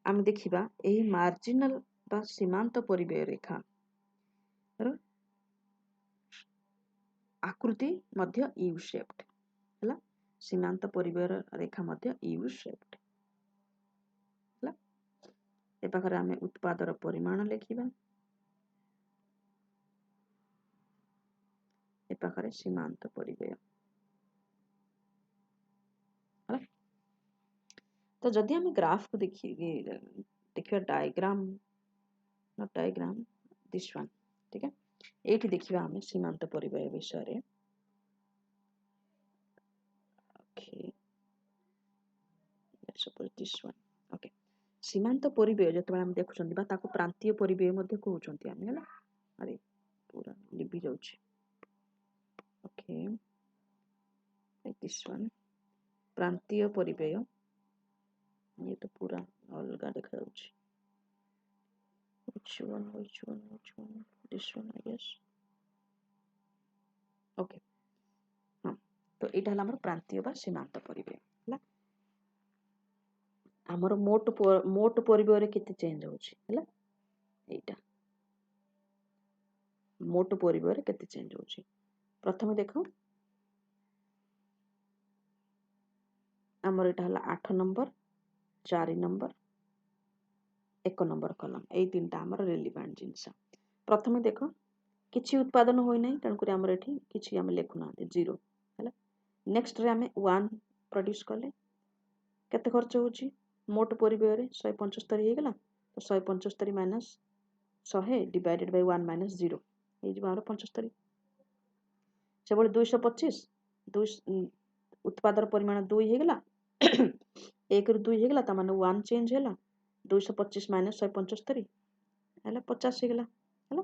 आमे देखिबा एही मार्जिनल बा सीमांत परिव्यय रेखा आकृति मध्य यू शेप्ड हैला। सीमांत परिव्यय रेखा मध्य यू शेप्ड हैला। ए पाखरे आमे उत्पादर परिमाण लेखिबा, ए पाखरे सीमांत परिव्यय तो जदि आम ग्राफ को देखिए diagram not diagram this one ठीक है ये देखिए आम सीमांत परिव्यय विषय okay suppose this one okay सीमांत परिव्यय जतबे हम देखुछन बा ताको प्रांतीय परिव्यय मध्ये कहउछंती हम हैला अरे पूरा लिबी जाउछ ओके दिस वन प्रांतीय परिव्यय ये तो पूरा अलग देखा जाउछ which one this one I guess okay हां तो एटा हला हमर प्रांतीय बा सीमांत परिव्यय हैला हमर मोट परिव्यय रे केते चेंज होउछ हैला एटा मोट परिव्यय रे केते चेंज होउछ प्रथम देखो हमर एटा हला 8 नंबर 4 नंबर 1 नंबर कलम ए तीनटा हमर रिलेवेंट जिंस प्रथम देखो किछि उत्पादन होई नै तन करी हमर एठी किछि हम लेखुना 0 हैला नेक्स्ट रे हमें 1 प्रोड्यूस करले केते खर्च होउची मोट परिव्यय रे 175 हे गेला तो 175 माइनस 100 डिवाइडेड बाय 1 माइनस 0 हे जे हमर 75 सेबोले 225 2 उत्पादन परिमाण 2 हे गेला 1 रु 2 हे गेला त माने 1 चेंज हैला 225 माइनस 175 हैला 50 हे गेला हैला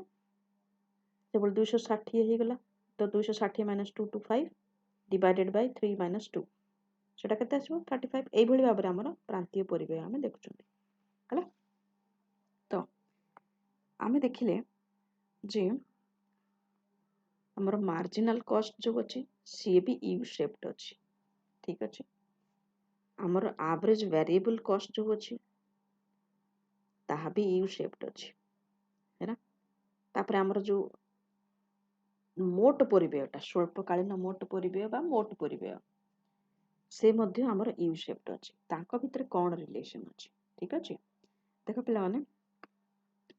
सेबोले 260 हे गेला तो 260 माइनस 225 डिवाइडेड बाय 3 माइनस 2 सेटा केते आसीबो 35 एई भली भाबरे हमर प्रांतीय परिव्यय हम देखुछन्ती हैला तो आमे देखिले जे हमर मार्जिनल कॉस्ट जो अछि सी भी यू शेप्ड अछि ठीक अछि हमर एवरेज वेरिएबल कॉस्ट जो अछि ताहा भी यू शेप्ड अछि हैना तापर हमर जो मोट परिव्ययटा स्वल्पकालीन मोट परिव्यय बा मोट परिव्यय से मध्य हमर यू शेप्ड अछि तांको भितर कोन रिलेशन अछि ठीक अछि देखो पिला माने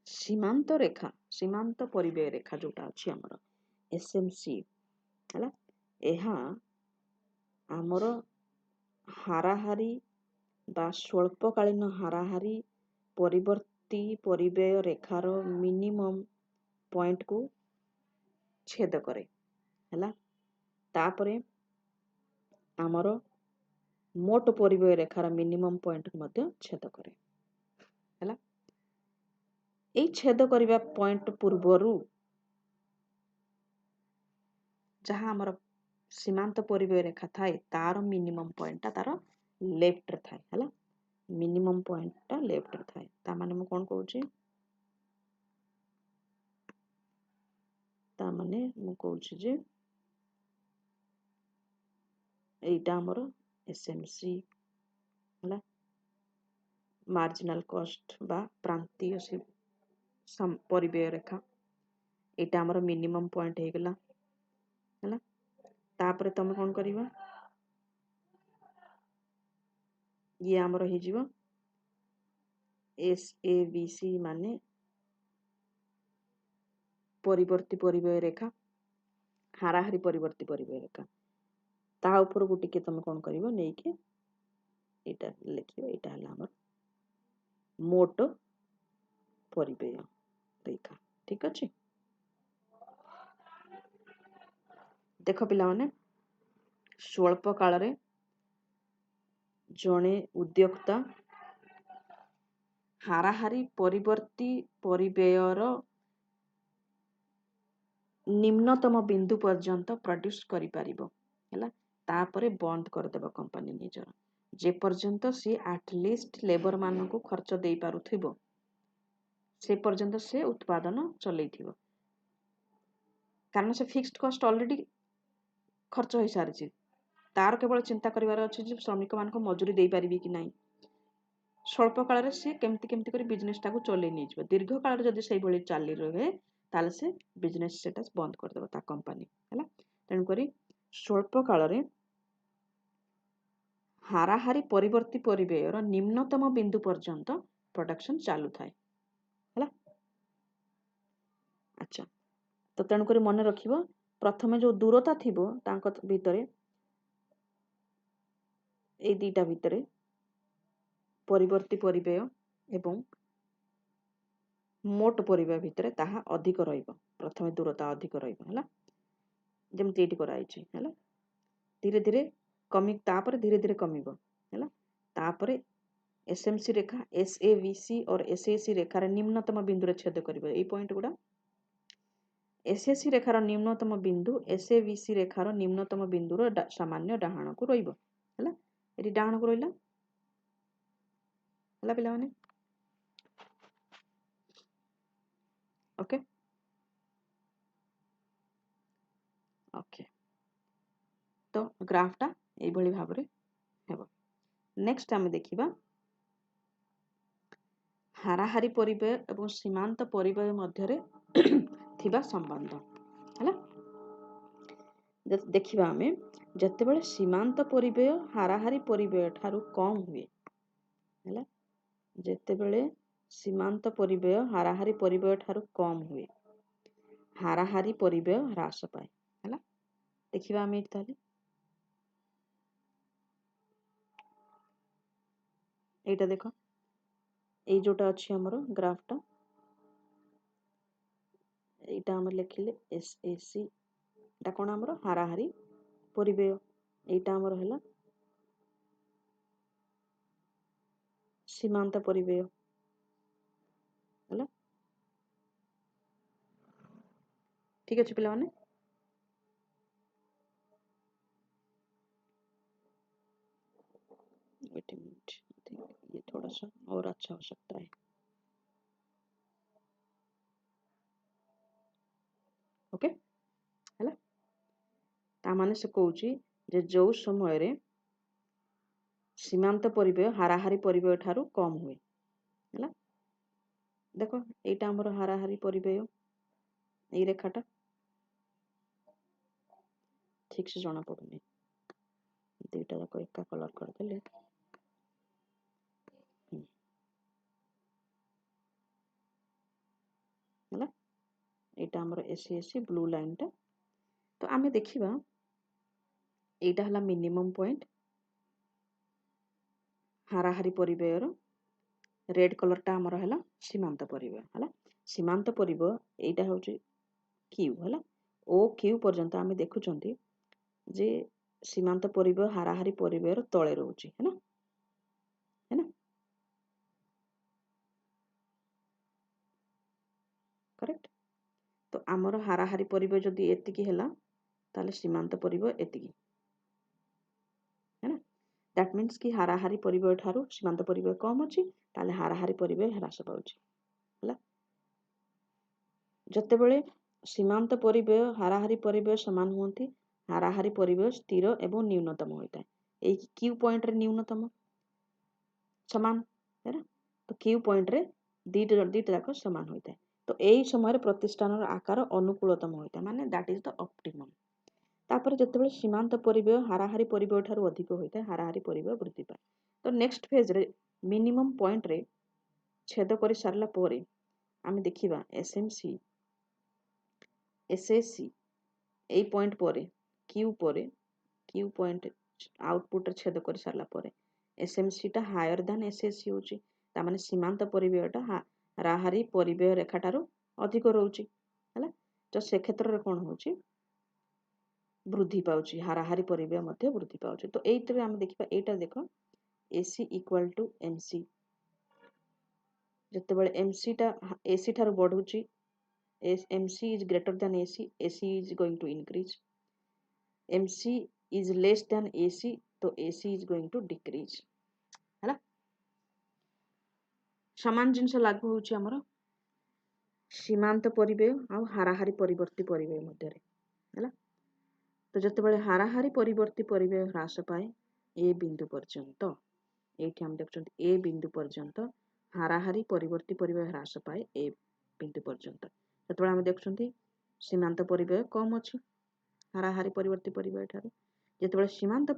सीमांत परिव्यय रेखा जोटा अछि हमर एसएमसी हला एहा हमर हाराहारी बा स्वल्पकालीन हाराहारी परिवर्ती परिव्यय रेखार मिनिमम पॉइंट को छेद करे हला तापरे हमर मोट परिव्यय रेखार मिनिमम पॉइंट को मध्य छेद करे हला ए छेद करिबा पॉइंट पूर्वरु जहां हमर सीमांत परिव्यय रेखा थाए तार मिनिमम पॉइंट तार लेफ्ट रे थाए हला मिनिमम पॉइंट ता लेफ्ट रे थाए ता माने म कोन कहूची ता माने म कहूची जे एटा हमर एसएमसी हला मार्जिनल कॉस्ट बा प्रांतीय से परिव्यय रेखा एटा हमर मिनिमम पॉइंट हे गेला हला तापरे तमे कोन करिवा ये हमर हे जीवो एस ए बी सी माने परिवर्ती परिव्यय रेखा हाराहारी परिवर्ती परिव्यय रेखा ता ऊपर गुटी के तमे कोन करिवो नै के एटा लिखियो एटा हला हमर मोट परिव्यय रेखा ठीक अछि देखो पिला माने स्वल्प काल रे जणे उद्योक्ता हाराहारी परिवर्ती परिव्ययर निम्नतम बिंदु पर्यंत प्रोड्यूस करि पारिबो हैला तापरे बंद कर देबो कंपनी निजर जे पर्यंत से एटलीस्ट लेबर मान को खर्च दे पारुथिबो से पर्यंत से उत्पादन चलैथिबो कारण से फिक्स्ड कॉस्ट ऑलरेडी खर्च होई सारिछि तार केवल चिंता करिवार अछि जे श्रमिक मान को मजूरी दे पारिबी कि नाही स्वल्प काल रे से केमती करी बिजनेस टाको चले नै जबो दीर्घ काल रे जदी सेही भली चाली रहे ताले से बिजनेस सेटा बंद कर देबो ता कंपनी हैला तन करी स्वल्प काल रे हाराहारी परिवर्ती परिव्ययर निम्नतम बिंदु पर्यंत प्रोडक्शन चालू थाए हैला अच्छा तो तन करी मन रखिबो प्रथमे जो दूरता थिबो तांक भितरे ए दीटा भितरे ପରିବର୍ତ୍ତୀ ପରିବ୍ୟୟ ଏବଂ ମୋଟ ପରିବ୍ୟୟ ଭିତରେ ତାହା ଅଧିକ ରହିବ। ପ୍ରଥମେ ଦୂରତା ଅଧିକ ରହିବ ହେଲା, ଯେମିତି ଏଇଠି କରାଯାଇଛି ହେଲା। ଧୀରେ ଧୀରେ ତାପରେ ଧୀରେ ଧୀରେ କମିବ ହେଲା। ତାପରେ एसएमसी रेखा एसएवीसी और एसएसी रेखार निम्नतम बिंदु रे छेद करिवो। एई पॉइंट गुडा एसएसी रेखार निम्नतम बिंदु एसएवीसी रेखार निम्नतम बिंदुर सामान्य डाहाण को रहिबो हैला। एटी डाहाण को रहिला हैला पिला माने ओके ओके। तो ग्राफटा एई भली भाबरे हेबो। नेक्स्ट आमे देखिबा हाराहारी परिव्यय एवं सीमांत परिव्यय मध्यरे थिबा संबंध हैला। देखिबा आमे जतेबेले सीमांत परिव्यय हाराहारी परिव्यय ठारू कम हुए हैला। जतेबेले सीमांत परिव्यय हाराहारी परिव्यय ठारू कम हुए हाराहारी परिव्यय ह्रास पाए हैला। देखिबा आमे एठी ताले एटा देखो এই जोटा अच्छी हमरो ग्राफटा এইটা আমরা লিখিলে एसएसी এটা কোন আমরা হারাহারি পরিব্যয় এইটা আমরা হলা সীমান্ত পরিব্যয় হলা। ঠিক আছে পিলা মানে वेट अ मिनट, ये थोड़ा सा और अच्छा हो सकता है। ओके हैला। ता माने से कहूची जे जो समय रे सीमांत परिव्यय हाराहारी परिव्यय ठारू कम हुए हैला। देखो एटा हमर हाराहारी परिव्यय एई रेखाटा ठीक से जाना पड़ुनी दुईटा जाक एका कलर कर देले हैला। एटा हमर एसएसी ब्लू लाइनटा। तो आमे देखिबा एटा हला मिनिमम पॉइंट हाराहारी परिव्ययर रेड कलरटा हमर हला सीमांत परिव्यय हला। सीमांत परिव्यय एटा होची क्यू हला। ओ क्यू पर्यंत आमे देखुचंती जे सीमांत परिव्यय हाराहारी परिव्ययर तळे रहउची है ना करेक्ट। तो आमर हाराहारी परिव्यय जदि एतिकी हला ताले सीमांत परिव्यय एतिकी है ना। दैट मीन्स कि हाराहारी परिव्यय ठारू सीमांत परिव्यय कम अछि ताले हाराहारी परिव्यय ह्रास पाउची हला। जतेबेले सीमांत परिव्यय हाराहारी परिव्यय समान हुअंती हाराहारी परिव्यय स्थिर एवं न्यूनतम होता है। ए क्यू पॉइंट रे न्यूनतम समान है ना। तो क्यू पॉइंट रे दीटा जाक समान होता है। तो यही समय प्रतिष्ठान आकार अनुकूलतम होता है माने दैट इज द ऑप्टिमम। तापर जतेबेले सीमांत परिव्यय हाराहारी परिव्यय ठारू अधिक होता है हाराहारी परिव्यय वृद्धि पाए। तो नेक्स्ट फेज रे मिनिमम पॉइंट रे छेद कर सारला पोरे आमे देखिबा एसएमसी एसएससी ए पॉइंट पोरे क्यू पॉइंट आउटपुट रे छेद कर सारला पोरे एसएमसी टा हायर देन एसएससी होची ता माने सीमांत परिव्ययटा हाराहारी परिव्यय रेखाटारो अधिक रहउची हैला। तो से क्षेत्र रे कोन होची वृद्धि पाउची हाराहारी परिव्यय मध्ये वृद्धि पाउची। तो एइतरे हम देखिबा एटा देखो एसी इक्वल टू एमसी जतेबेले एमसी टा एसी ठारो बढ़ुची MC is greater than AC is going to increase. MC is less than AC, तो AC is going to decrease. हैला। समान जिनस लागू होउची हमर सीमांत परिव्यय आ हाराहारी परिवर्ती परिव्यय मध्ये रे हैला। तो जतेबेले हाराहारी परिवर्ती परिव्यय ह्रास पाए ए बिंदु पर्यंत एठी हम देखछन ए बिंदु पर्यंत हाराहारी परिवर्ती परिव्यय ह्रास पाए ए बिंदु पर्यंत जतेबेले हम देखछन सीमांत परिव्यय कम अछि हाराहारी परिवर्ती परिव्यय ठारू जतेबेले सीमांत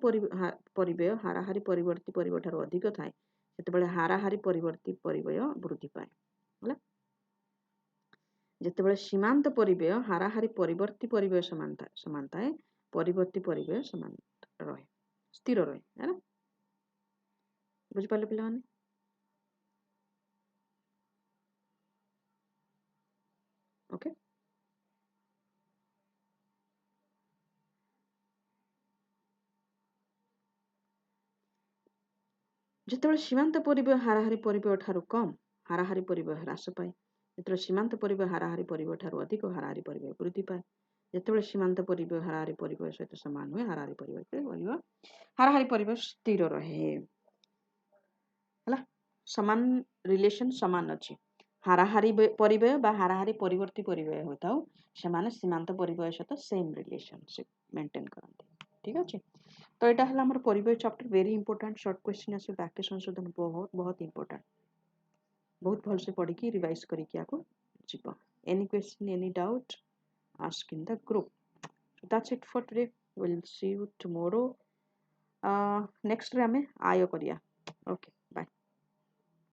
परिव्यय हाराहारी परिवर्ती परिव्यय ठारू अधिक थाए जतेबेले हाराहारी परिवर्ती परिव्यय वृद्धि पाए हैला। जतेबेले सीमांत परिव्यय हाराहारी परिवर्ती परिव्यय समान थाए परिवर्ती परिव्यय समान रहे स्थिर रहे है ना। बुझि पाले पिला माने ଯେତେବେଳେ ସୀମାନ୍ତ ପରିବୟ ହାରାହାରି ପରିବୟ ଠାରୁ କମ୍ ହାରାହାରି ପରିବୟ ହ୍ରାସ ପାଏ। ଯେତେବେଳେ ସୀମାନ୍ତ ପରିବୟ ହାରାହାରି ପରିବୟ ଠାରୁ ଅଧିକ ହାରାହାରି ପରିବୟ ବୃଦ୍ଧି ପାଏ। ଯେତେବେଳେ ସୀମାନ୍ତ ପରିବୟ ହାରାହାରି ପରିବୟ ସହିତ ସମାନ ହୁଏ ହାରାହାରି ପରିବୟ ହାରାହାରି ପରିବୟ ସ୍ଥିର ରହେ। ହେଲା, ସମାନ ରିଲେସନ ସମାନ ଅଛି। ହାରାହାରି ପରିବୟ ବା ହାରାହାରି ପରିବର୍ତ୍ତୀ ପରିବୟ ହୋଇଥାଉ ସେମାନେ ସୀମାନ୍ତ ପରିବୟ ସହିତ ସେମ୍ ରିଲେସନସିପ୍ ମେଣ୍ଟେନ୍ କରନ୍ତି। ଠିକ୍ ଅଛି, ତ ଏଇଟା ହେଲା ଆମର ପରିବୟ ଚାପ୍ଟର। ଭେରି ଇମ୍पोର୍ଟାଣ୍ଟ ସର୍ଟ କ୍वेଶ୍ଚିନ୍ ଆସିବ। ବାକ୍ୟ ସଂଶୋଧନ ବହୁତ ଇମ୍पोର୍ଟାଣ୍ଟ। ବହୁତ ଭଲସେ ପଢ଼ିକି ରିଭାଇଜ କରିକି ଆକୁ ଯିବ। Any question any doubt ask in the group. So that's it for today. We'll see you tomorrow. Next ରେ ଆମେ ଆୟ କରିବା। Okay.